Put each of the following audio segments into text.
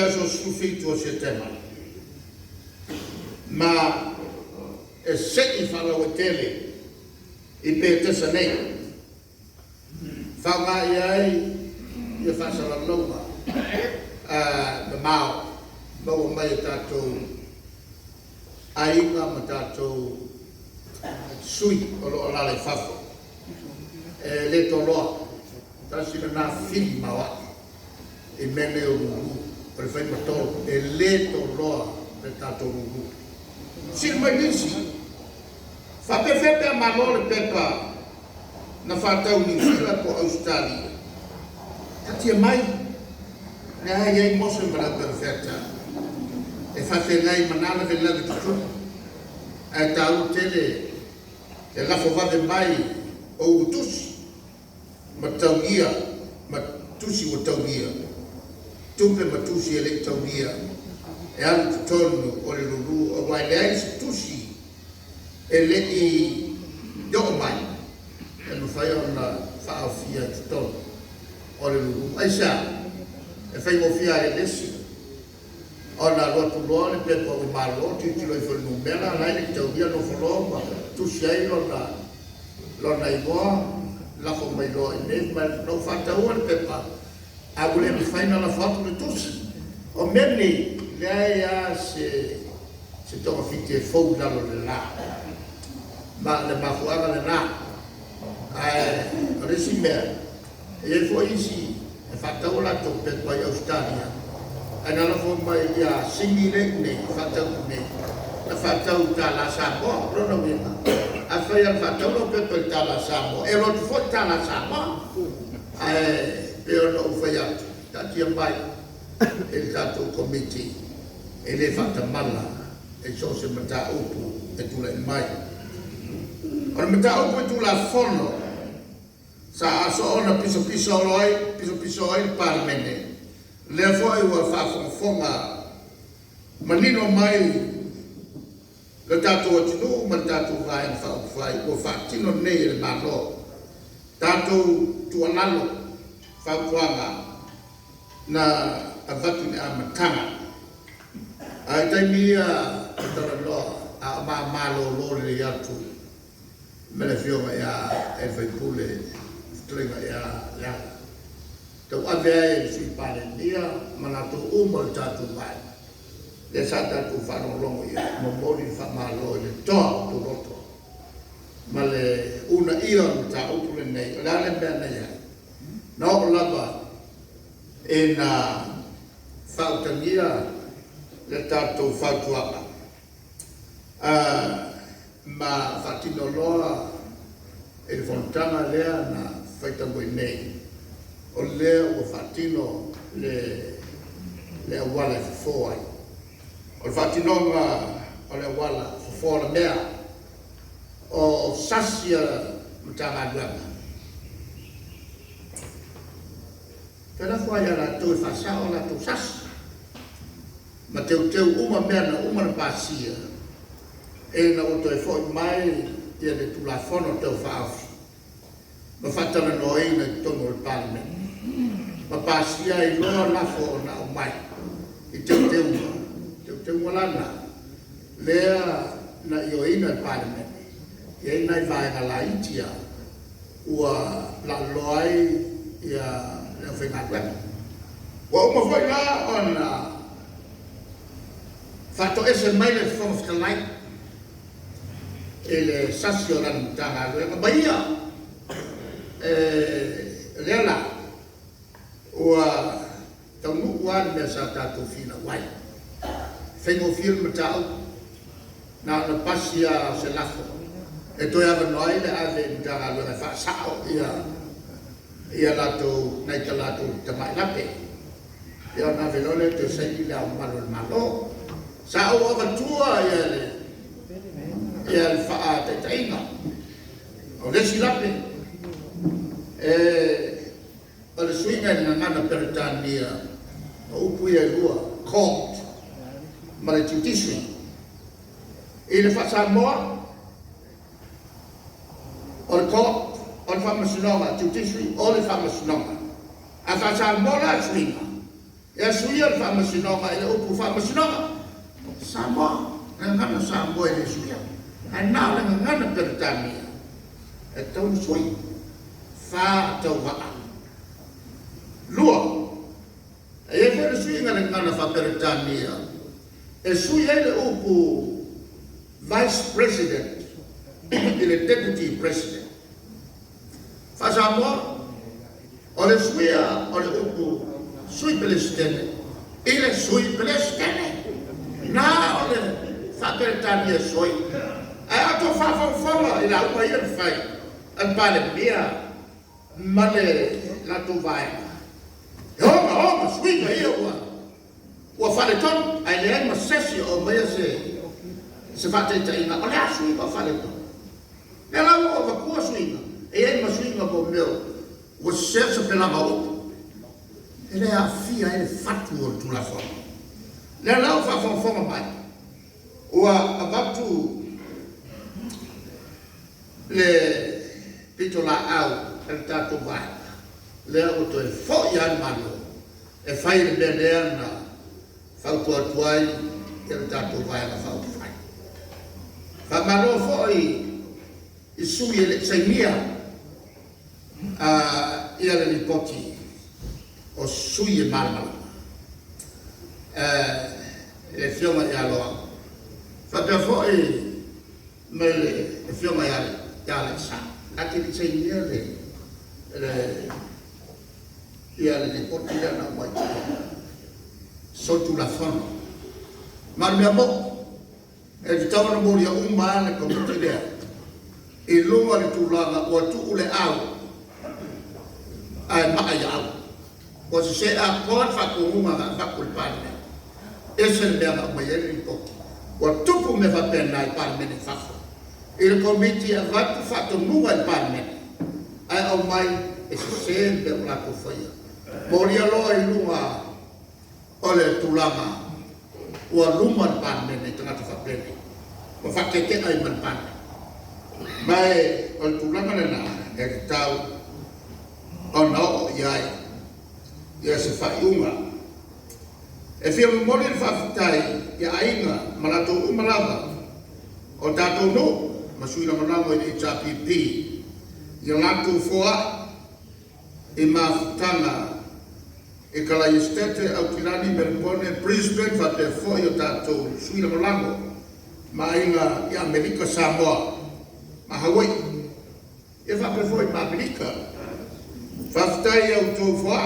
so sufito se tema. Ma e se I fala o tele I Petesa nei. Whanga iai I whasara lauma. Na mao. Maua mai tātou ainga ma tātou sui o lo lale whafo. Le to loa. Tasi na whiri mawa. I mene o ruru. Pare whai matoro. Le to loa le tātou ruru. Sir mai nisi. Whapewhepe a malore pepa na whatau ni whira po Australia. Tatia mai. Nea iei mose mara perfecta. E whawhengai manana ke lagi tutu. E tau tele. E lafo vade mai o utusi. Mataugia, matusi o taugia. Tupe matusi e le taugia. E alu tutonu o le lulu. O wai lea isi tusi. E le I doko mai. E no whai ona whaafia tutonu o le lulu. Aisa, e whai mo fia e lesi. Ona lotu loa le pepa o malo, titilo I whai numera, lai le taugia no whaloa, tusi ai lona I moa. Lafo mai loa I ne, ma no whatau le pepa. Agule mi whaina la whatu le tusi. O meni, lea ia se tonga fiti e fau lalo le la. Ma le mafuanga le la. O resi mea. E fo isi, e whatau la to pepa I Australia. E nala fo mai ia singi le ne, whatau ne. La whatau ta la Samoa, rona wina. A whai al whatau no pepa I ta la Samoa. E rotu fo ta la Samoa. Peo no whai atu. Tatia mai. E tatou komiti. E le whatamala. E so se mata upu. E tula I mai. Ora mata upu e tula fono. Sa aso ona piso piso oi parmene. Le foi ua whafonga. Manino mai. Le tātou atinu, ma tātou vai na whai, ua whaatino nei le malo. Tātou tuanalo, whautuanga, na avatu ni a matanga. Ai taimi a tara loa, a malo lore le atu. Mele whionga ia e whaipule, stringa ia. Tau avea e sui pare nia, mana tau uma le tātou vai. Le sa tātou whanolongo ia, mamori whamalo le toa tu roto. Ma le una ia o ta upule nei, o le mea nei ai. Na o lava e na whautangia le tātou whautuaka. Ma whatino loa e le Fonotaga lea na whaitangoi nei. O lea ua whatino le awala fufo ai. O le whatinonga o le wala fufora mea o sasia mutanga duanga. Tena whai ara tau e whasao la tau sasi. Ma teu uma mea na uma na pasia. E na o toi fwoi mai ia le tula fono tau whaafi. Ma whatana no e na tono le parliament. Ma pasia I loa lafo na o mai. I teu uma. Te walana lea na ioina parliament e nai vai la itia ua la loai ia le whenga kwema wa uma foi la ona fato ese mai le fonska lai e le sasio la mutanga le baia lea la ua taunu wan me sa tatu fina wai Whengo film tau na pasia se lafo. E toi ava noi le ave mutanga lua wha sao ia lato nai ka lato tamai lape. Ia na velole te seini le au malo. Sao ava tua ia le wha Taita'i. O resi lape. O le suinga ni ngana peritania o upu ia lua court. Ma le judiciary. E le whasamoa, o le court, o le whamasinonga, judiciary, o le whamasinonga. A whasamoa la suinga. Ya suya fa masinoga ele upu fa masinoga. Sama ngana sambo ele suya. Ana le ngana Peretania. E tau sui. Fa tau wa. Lua. E fa sui ngana fa Peretania. E suya ele upu Vice President. Ele Deputy President. Fa sambo. Ole suya ole upu sui Palestine, ele sui Palestine, na ole fa Peretania sui. Ai ato fa fala ila upa ia fai, an pale bia male la tu vai. Homa sui ga ia wa fale ton ai le ma sesi o mai se fa Taita'i na ole sui wa fale ton. Ne la o va ku sui e ma sui ga bo meu. O senso pela mão, ele é a fia, ele é fatuo tu la forma. Ele não fa forma mais. O abatu le pitola au, ele tá tu vai. Le o to e fo ya mano. E fai le benena, fa tu atuai, ele tá tu vai la fa fai. Fa mano foi e sui ele semia. Ia le nipoti o sui e malama. Le fioma ia loa. Fapea foi me le fioma ia le sa. Ake li sei ia le nipoti ia na mai. Sotu la fono. Mar mea mo. E di tawana mori a umma le komuti lea. E lunga le tulaga o tu ule au. Ai ma ai au. O se a por fa ko uma fa culpane. Esse é o meu irmão. O tupo me va pena il parmene fa. Il comiti a va fatto nuova il parmene. Ai o mai e sempre una cofaia. Moria lo e luma ole tulama. O luma il parmene tra fa bene. Ma fa che ai man pan. Mai o tulama na e tau. O no, ia se fai unga. E fia mori le whawhitai, ia ainga, marato umalava. O tātou no, masuina manamo i HRPP. Ia ngātou foa, i mawhitanga, e kala i stete au tirani Melbourne, Brisbane, whate foi o tātou suina manamo. Ma inga i Amerika Samoa, ma Hawaii. Ia whape foi ma Amerika. Whaftai au tō wha,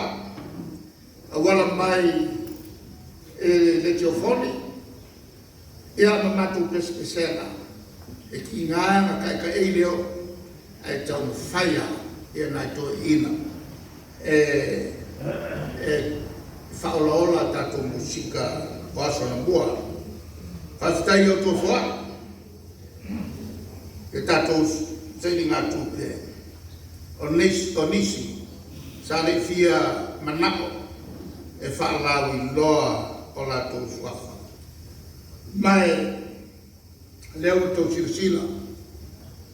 a wala mai e le teofoni, ia mamatu pesena, e ki ngāna kai ka eileo, ai tau whaia, ia nai tō ina, e whaolaola tātou musika waso na mua. Whaftai au tō wha, e tātou seini ngā tūpe, o nisi, Sale fia manako e whaalau I loa o la tō suafa. Mai leo tō silasila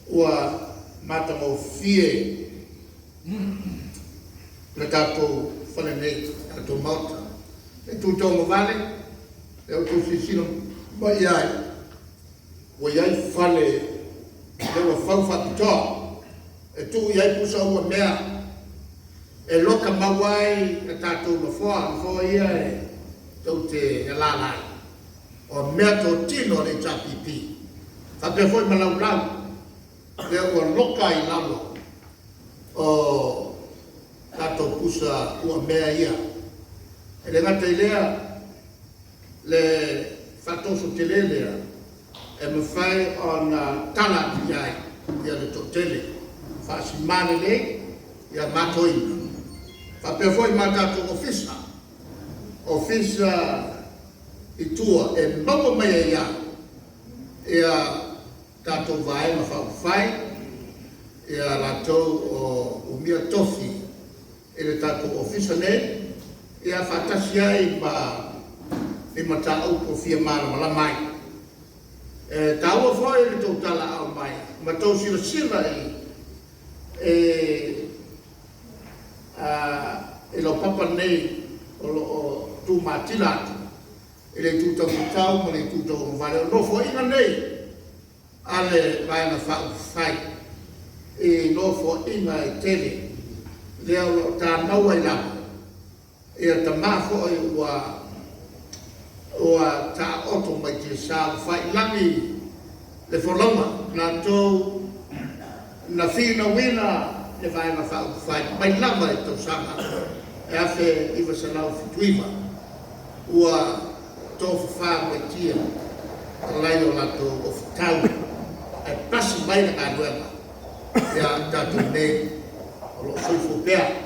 ua matamo fie le tātou whanenei, tātou mauta. E tū tō mawale, leo tō silasila mai iai. Ua iai whale leo whauwhapitoa. E tū iai pusa ua mea e loka mawai e tātou mawhoa ia e tau te lalai. O mea tō tino le HRPP. Whapea foi malaulau. Leo ua loka I lalo. O tātou pusa ua mea ia. E le ngata I lea, le whatoso te lelea, e mawhai o na tala ki ai, ia le tō tele. Whaasimane le, ia matoina. Whapea foi mātātou ofisa I tua e maua mai ia ia tātou vai ma whauwhai ia rātou o umia Tofi e le tātou ofisa ne ia whatasi ai I mata au ko fia mala mai. Tāua foi le tau tala au mai ma tau sila e lo papa nei o tu matila ele tu tau ma le tu tau vale no fo ina nei ale vai na fai e no fo ina e tele leo ta mau ai la e ta ma fo o ta oto mai te sa fai langi le forloma na to na fina wina le vai na fai mai lava e to sanga e afe iwa sa lau fituiva ua tofu fa mai tia lai o lato o fitau e pasi mai na kanuema ia tatu nei o lo soifo pea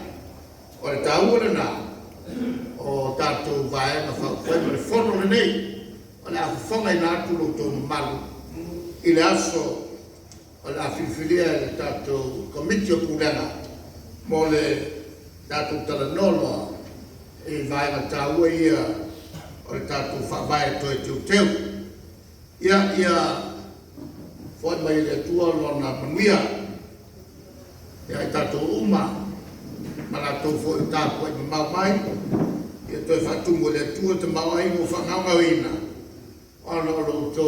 o le taua na o tatu vai na fai le fono le nei o le afufonga ina atu lo tonu malu i le aso o le afifilia le tatu komiti o pulenga mo le tatu talanolo e vai na taua ia o le tatu whawai toi teu ia foi mai le tua lona manuia ia i tatu uma mana tau foi tapu e mau mai ia toi whatungo le tua te mau ai mo whanganga ina ono lo to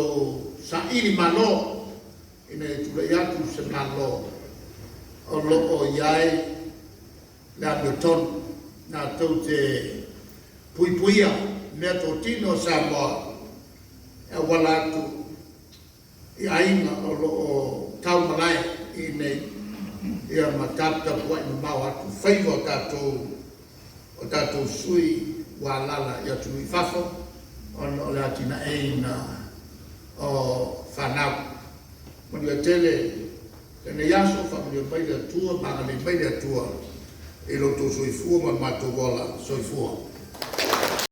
sa ili malo ina e tula iatu se malo o lo o iai le ameton na tau te puipuia mea tō tino sa moa e wala atu i ainga o tau malai i nei ia matapta pua i mau atu whaiva o tātou sui wālala i atu i whafo o le atina eina o whanau mani a tele tene yaso whamani o maile atua maga le maile atua i loto soifua ma mato wola soifua